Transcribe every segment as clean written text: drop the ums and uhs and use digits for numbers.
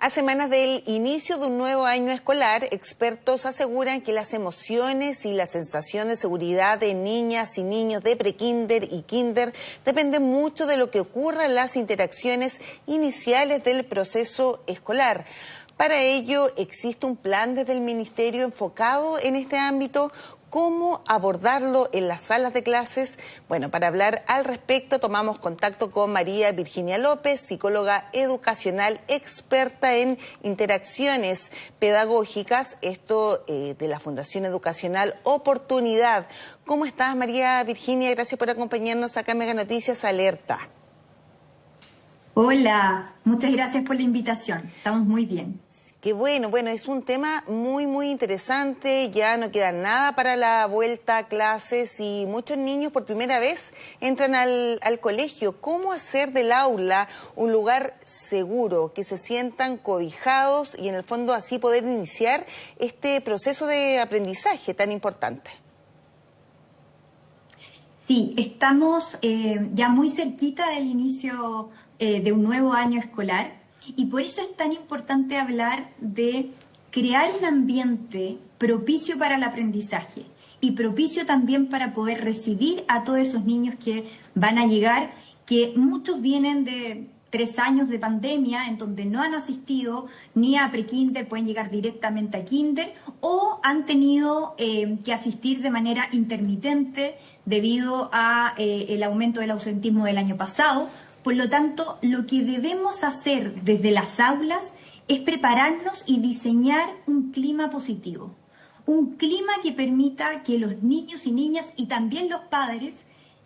A semanas del inicio de un nuevo año escolar, expertos aseguran que las emociones y la sensación de seguridad de niñas y niños de prekinder y kinder dependen mucho de lo que ocurra en las interacciones iniciales del proceso escolar. Para ello, existe un plan desde el Ministerio enfocado en este ámbito. ¿Cómo abordarlo en las salas de clases? Bueno, para hablar al respecto tomamos contacto con María Virginia López, psicóloga educacional experta en interacciones pedagógicas, esto de la Fundación Educacional Oportunidad. ¿Cómo estás, María Virginia? Gracias por acompañarnos acá en Mega Noticias Alerta. Hola, muchas gracias por la invitación. Estamos muy bien. Qué bueno, es un tema muy interesante, ya no queda nada para la vuelta a clases y muchos niños por primera vez entran al colegio. ¿Cómo hacer del aula un lugar seguro, que se sientan cobijados y en el fondo así poder iniciar este proceso de aprendizaje tan importante? Sí, estamos ya muy cerquita del inicio de un nuevo año escolar. Y por eso es tan importante hablar de crear un ambiente propicio para el aprendizaje y propicio también para poder recibir a todos esos niños que van a llegar, que muchos vienen de 3 años de pandemia en donde no han asistido ni a prekinder, pueden llegar directamente a kinder o han tenido que asistir de manera intermitente debido a el aumento del ausentismo del año pasado. Por lo tanto, lo que debemos hacer desde las aulas es prepararnos y diseñar un clima positivo. Un clima que permita que los niños y niñas y también los padres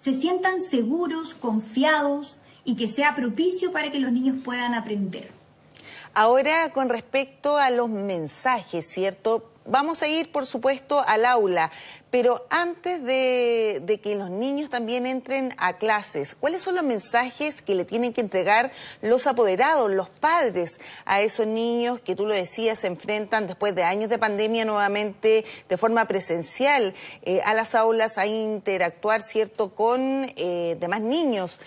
se sientan seguros, confiados y que sea propicio para que los niños puedan aprender. Ahora, con respecto a los mensajes, ¿cierto? Vamos a ir, por supuesto, al aula, pero antes de que los niños también entren a clases, ¿cuáles son los mensajes que le tienen que entregar los apoderados, los padres, a esos niños que tú lo decías, se enfrentan después de años de pandemia nuevamente de forma presencial a las aulas, a interactuar, ¿cierto?, con demás niños?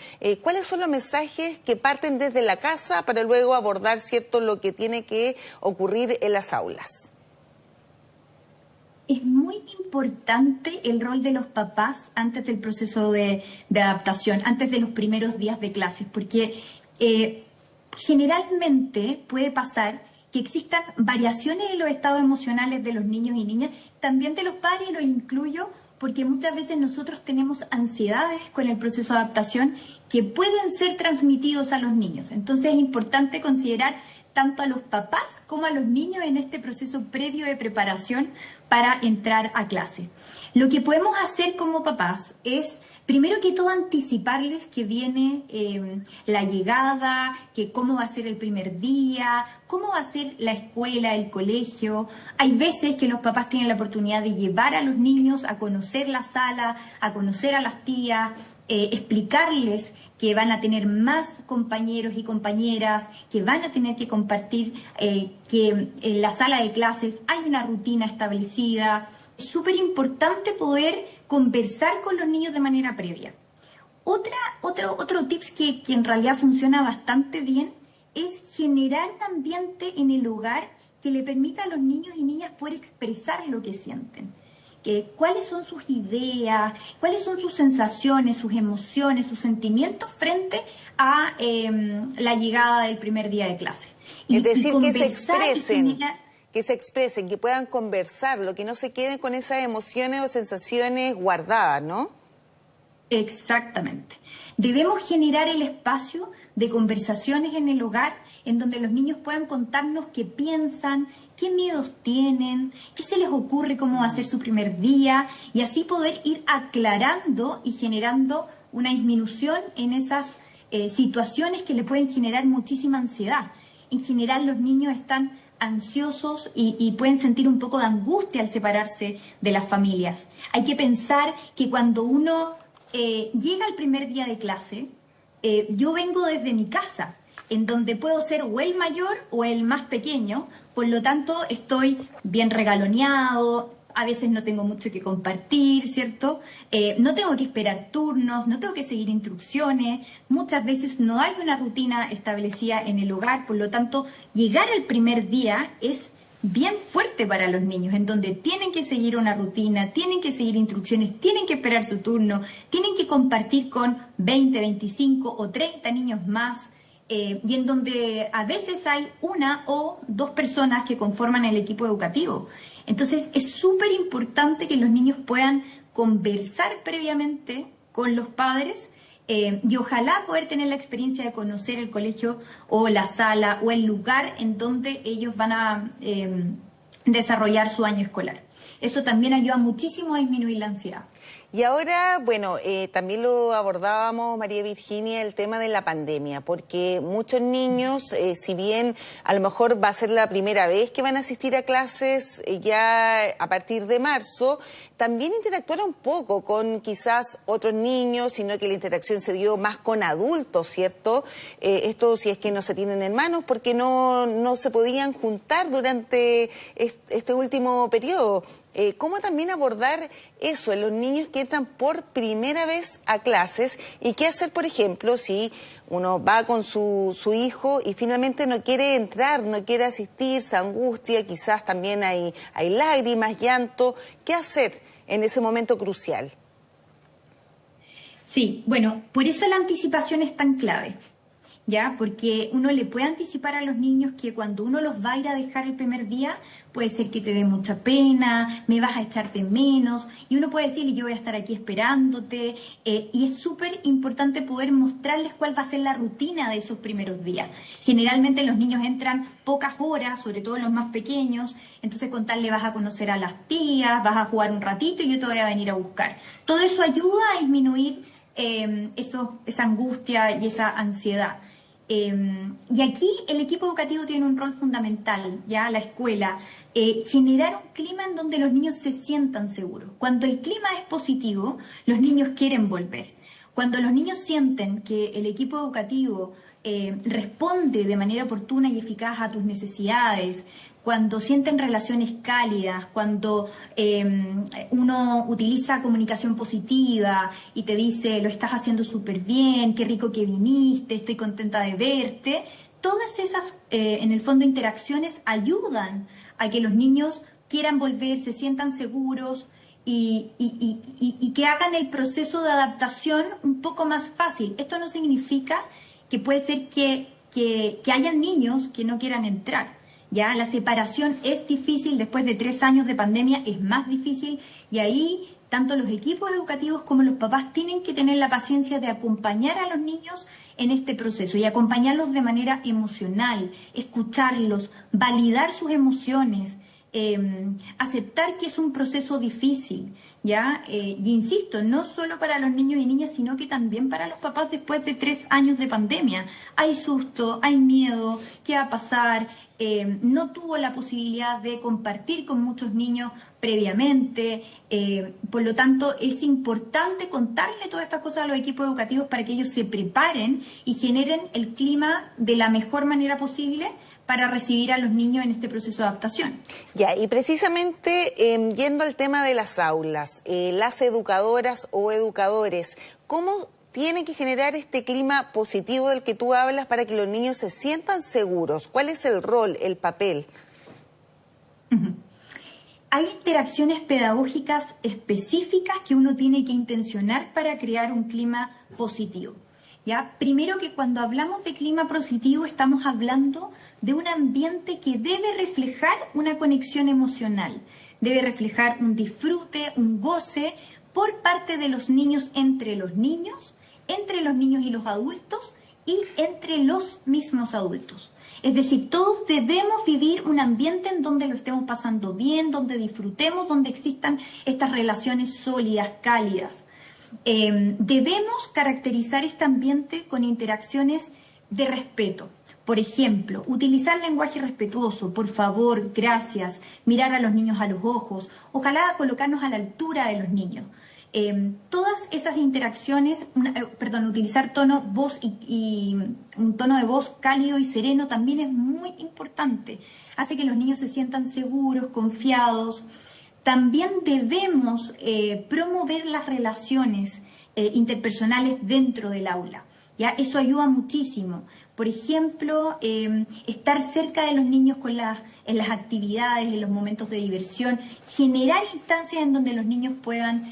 ¿Cuáles son los mensajes que parten desde la casa para luego abordar, ¿cierto?, lo que tiene que ocurrir en las aulas? Es muy importante el rol de los papás antes del proceso de adaptación, antes de los primeros días de clases, porque generalmente puede pasar que existan variaciones en los estados emocionales de los niños y niñas, también de los padres, y los incluyo, porque muchas veces nosotros tenemos ansiedades con el proceso de adaptación que pueden ser transmitidos a los niños. Entonces es importante considerar tanto a los papás como a los niños en este proceso previo de preparación para entrar a clase. Lo que podemos hacer como papás es, primero que todo, anticiparles que viene la llegada, que cómo va a ser el primer día, cómo va a ser la escuela, el colegio. Hay veces que los papás tienen la oportunidad de llevar a los niños a conocer la sala, a conocer a las tías, explicarles que van a tener más compañeros y compañeras, que van a tener que compartir, que en la sala de clases hay una rutina establecida. Es súper importante poder conversar con los niños de manera previa. Otro tips que en realidad funciona bastante bien es generar un ambiente en el hogar que le permita a los niños y niñas poder expresar lo que sienten. Cuáles son sus ideas, cuáles son sus sensaciones, sus emociones, sus sentimientos frente a la llegada del primer día de clase. Es decir, que se expresen, que puedan conversarlo, que no se queden con esas emociones o sensaciones guardadas, ¿no? Exactamente. Debemos generar el espacio de conversaciones en el hogar en donde los niños puedan contarnos qué piensan, qué miedos tienen, qué se les ocurre, cómo va a ser su primer día, y así poder ir aclarando y generando una disminución en esas situaciones que le pueden generar muchísima ansiedad. En general los niños están ansiosos y pueden sentir un poco de angustia al separarse de las familias. Hay que pensar que cuando uno llega el primer día de clase, yo vengo desde mi casa, en donde puedo ser o el mayor o el más pequeño, por lo tanto estoy bien regaloneado, a veces no tengo mucho que compartir, ¿cierto? No tengo que esperar turnos, no tengo que seguir instrucciones, muchas veces no hay una rutina establecida en el hogar, por lo tanto, llegar al primer día es bien fuerte para los niños, en donde tienen que seguir una rutina, tienen que seguir instrucciones, tienen que esperar su turno, tienen que compartir con 20, 25 o 30 niños más, y en donde a veces hay una o dos personas que conforman el equipo educativo. Entonces es súper importante que los niños puedan conversar previamente con los padres, y ojalá poder tener la experiencia de conocer el colegio o la sala o el lugar en donde ellos van a desarrollar su año escolar. Eso también ayuda muchísimo a disminuir la ansiedad. Y ahora, bueno, también lo abordábamos, María Virginia, el tema de la pandemia, porque muchos niños, si bien a lo mejor va a ser la primera vez que van a asistir a clases ya a partir de marzo, también interactuaron un poco con quizás otros niños, sino que la interacción se dio más con adultos, ¿cierto? Esto si es que no se tienen hermanos, porque no se podían juntar durante este último periodo. ¿Cómo también abordar eso en los niños que entran por primera vez a clases? ¿Y qué hacer, por ejemplo, si uno va con su hijo y finalmente no quiere entrar, no quiere asistir, se angustia, quizás también hay lágrimas, llanto? ¿Qué hacer en ese momento crucial? Sí, bueno, por eso la anticipación es tan clave. ¿Ya? Porque uno le puede anticipar a los niños que cuando uno los va a ir a dejar el primer día, puede ser que te dé mucha pena, me vas a echar de menos, y uno puede decir, yo voy a estar aquí esperándote, y es súper importante poder mostrarles cuál va a ser la rutina de esos primeros días. Generalmente los niños entran pocas horas, sobre todo los más pequeños, entonces con tal le vas a conocer a las tías, vas a jugar un ratito y yo te voy a venir a buscar. Todo eso ayuda a disminuir esa angustia y esa ansiedad. Y aquí el equipo educativo tiene un rol fundamental, ya la escuela, generar un clima en donde los niños se sientan seguros. Cuando el clima es positivo, los niños quieren volver. Cuando los niños sienten que el equipo educativo responde de manera oportuna y eficaz a tus necesidades, cuando sienten relaciones cálidas, cuando uno utiliza comunicación positiva y te dice, lo estás haciendo súper bien, qué rico que viniste, estoy contenta de verte, todas esas, en el fondo, interacciones ayudan a que los niños quieran volver, se sientan seguros y que hagan el proceso de adaptación un poco más fácil. Esto no significa que puede ser que hayan niños que no quieran entrar. Ya la separación es difícil, después de 3 años de pandemia es más difícil, y ahí tanto los equipos educativos como los papás tienen que tener la paciencia de acompañar a los niños en este proceso y acompañarlos de manera emocional, escucharlos, validar sus emociones, aceptar que es un proceso difícil, ¿ya? Y insisto, no solo para los niños y niñas, sino que también para los papás después de 3 años de pandemia. Hay susto, hay miedo, ¿qué va a pasar? No tuvo la posibilidad de compartir con muchos niños previamente, por lo tanto es importante contarle todas estas cosas a los equipos educativos para que ellos se preparen y generen el clima de la mejor manera posible para recibir a los niños en este proceso de adaptación. Ya, y precisamente yendo al tema de las aulas, las educadoras o educadores, ¿cómo tienen que generar este clima positivo del que tú hablas para que los niños se sientan seguros? ¿Cuál es el rol, el papel? Hay interacciones pedagógicas específicas que uno tiene que intencionar para crear un clima positivo. ¿Ya? Primero, que cuando hablamos de clima positivo estamos hablando de un ambiente que debe reflejar una conexión emocional, debe reflejar un disfrute, un goce por parte de los niños entre los niños y los adultos y entre los mismos adultos. Es decir, todos debemos vivir un ambiente en donde lo estemos pasando bien, donde disfrutemos, donde existan estas relaciones sólidas, cálidas. Debemos caracterizar este ambiente con interacciones de respeto. Por ejemplo, utilizar lenguaje respetuoso, por favor, gracias, mirar a los niños a los ojos, ojalá colocarnos a la altura de los niños. Todas esas interacciones, utilizar voz y un tono de voz cálido y sereno también es muy importante. Hace que los niños se sientan seguros, confiados. También debemos promover las relaciones interpersonales dentro del aula. ¿Ya? Eso ayuda muchísimo. Por ejemplo, estar cerca de los niños en las actividades, en los momentos de diversión, generar instancias en donde los niños puedan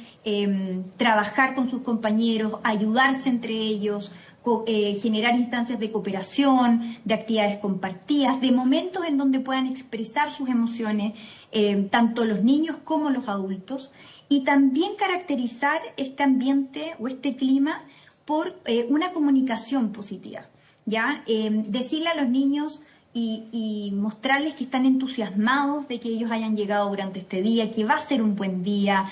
trabajar con sus compañeros, ayudarse entre ellos, generar instancias de cooperación, de actividades compartidas, de momentos en donde puedan expresar sus emociones, tanto los niños como los adultos, y también caracterizar este ambiente o este clima por una comunicación positiva, ¿ya? Decirle a los niños y mostrarles que están entusiasmados de que ellos hayan llegado durante este día, que va a ser un buen día,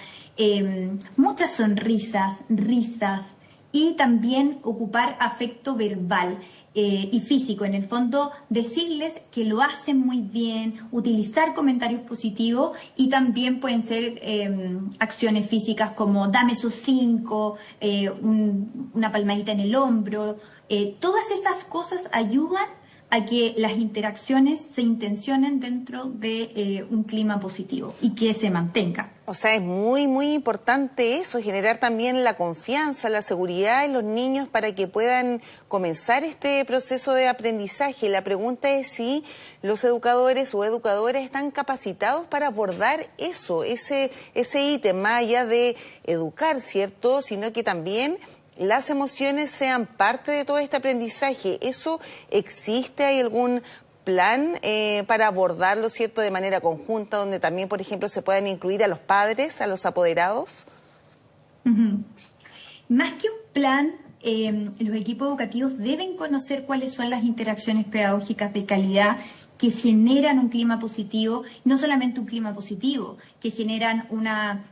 muchas sonrisas, risas, y también ocupar afecto verbal y físico. En el fondo, decirles que lo hacen muy bien, utilizar comentarios positivos, y también pueden ser acciones físicas como dame esos 5, una palmadita en el hombro. Todas estas cosas ayudan a que las interacciones se intencionen dentro de un clima positivo y que se mantenga. O sea, es muy, muy importante eso, generar también la confianza, la seguridad en los niños para que puedan comenzar este proceso de aprendizaje. La pregunta es si los educadores o educadoras están capacitados para abordar eso, ese ítem, más allá de educar, ¿cierto?, sino que también las emociones sean parte de todo este aprendizaje. ¿Eso existe? ¿Hay algún plan para abordarlo, cierto, de manera conjunta, donde también, por ejemplo, se puedan incluir a los padres, a los apoderados? Más que un plan, los equipos educativos deben conocer cuáles son las interacciones pedagógicas de calidad que generan un clima positivo, no solamente un clima positivo, que generan una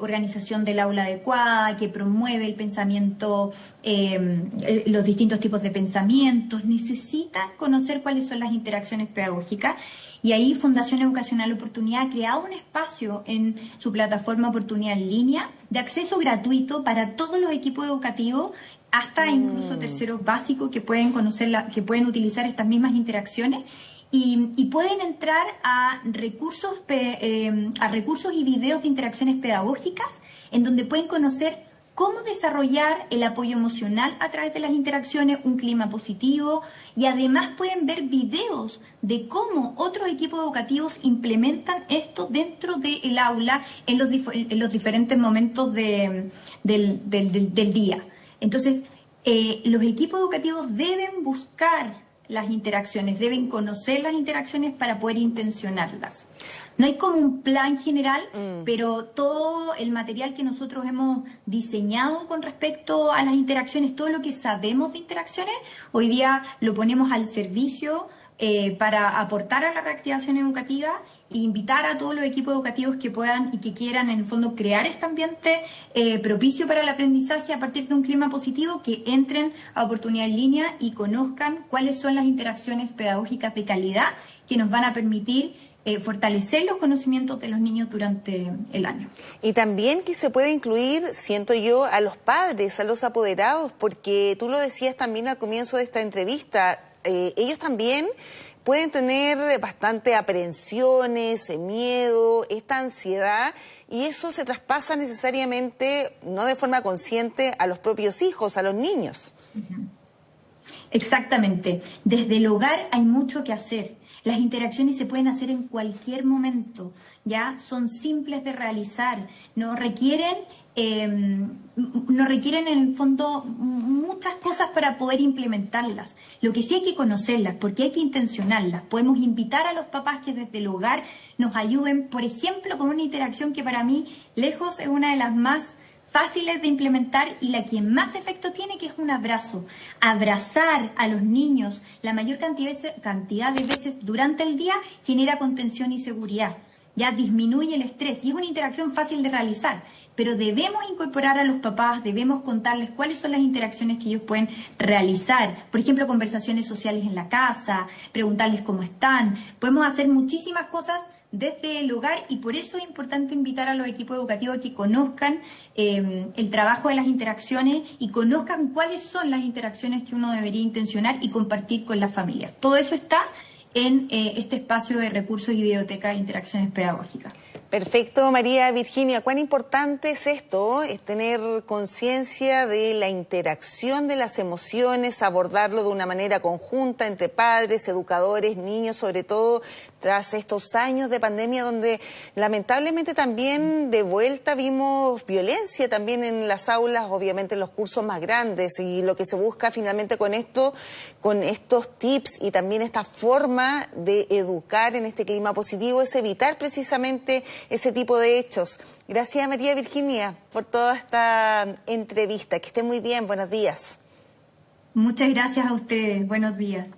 organización del aula adecuada, que promueve el pensamiento, los distintos tipos de pensamientos. Necesitan conocer cuáles son las interacciones pedagógicas, y ahí Fundación Educacional Oportunidad ha creado un espacio en su plataforma Oportunidad en Línea de acceso gratuito para todos los equipos educativos, hasta incluso terceros básicos, que pueden que pueden utilizar estas mismas interacciones. Y pueden entrar a recursos y videos de interacciones pedagógicas, en donde pueden conocer cómo desarrollar el apoyo emocional a través de las interacciones, un clima positivo, y además pueden ver videos de cómo otros equipos educativos implementan esto dentro del aula en los diferentes momentos del día. Entonces, los equipos educativos deben buscar las interacciones, deben conocer las interacciones para poder intencionarlas. No hay como un plan general, pero todo el material que nosotros hemos diseñado con respecto a las interacciones, todo lo que sabemos de interacciones, hoy día lo ponemos al servicio para aportar a la reactivación educativa e invitar a todos los equipos educativos que puedan y que quieran, en el fondo, crear este ambiente propicio para el aprendizaje a partir de un clima positivo, que entren a Oportunidad en Línea y conozcan cuáles son las interacciones pedagógicas de calidad que nos van a permitir fortalecer los conocimientos de los niños durante el año. Y también que se puede incluir, siento yo, a los padres, a los apoderados, porque tú lo decías también al comienzo de esta entrevista, ellos también pueden tener bastante aprehensiones, miedo, esta ansiedad, y eso se traspasa necesariamente, no de forma consciente, a los propios hijos, a los niños. Exactamente. Desde el hogar hay mucho que hacer. Las interacciones se pueden hacer en cualquier momento, ya son simples de realizar, no requieren en el fondo muchas cosas para poder implementarlas. Lo que sí hay que conocerlas, porque hay que intencionarlas. Podemos invitar a los papás que desde el hogar nos ayuden, por ejemplo, con una interacción que para mí, lejos, es una de las más fáciles de implementar y la que más efecto tiene, que es un abrazo. Abrazar a los niños la mayor cantidad de veces durante el día genera contención y seguridad. Ya disminuye el estrés y es una interacción fácil de realizar, pero debemos incorporar a los papás, debemos contarles cuáles son las interacciones que ellos pueden realizar. Por ejemplo, conversaciones sociales en la casa, preguntarles cómo están. Podemos hacer muchísimas cosas desde el hogar, y por eso es importante invitar a los equipos educativos a que conozcan el trabajo de las interacciones y conozcan cuáles son las interacciones que uno debería intencionar y compartir con las familias. Todo eso está en este espacio de recursos y biblioteca de interacciones pedagógicas. Perfecto, María Virginia. ¿Cuán importante es esto? Es tener conciencia de la interacción de las emociones, abordarlo de una manera conjunta entre padres, educadores, niños, sobre todo tras estos años de pandemia donde lamentablemente también de vuelta vimos violencia también en las aulas, obviamente en los cursos más grandes, y lo que se busca finalmente con esto, con estos tips y también esta forma de educar en este clima positivo es evitar precisamente ese tipo de hechos. Gracias, María Virginia, por toda esta entrevista. Que esté muy bien. Buenos días. Muchas gracias a ustedes. Buenos días.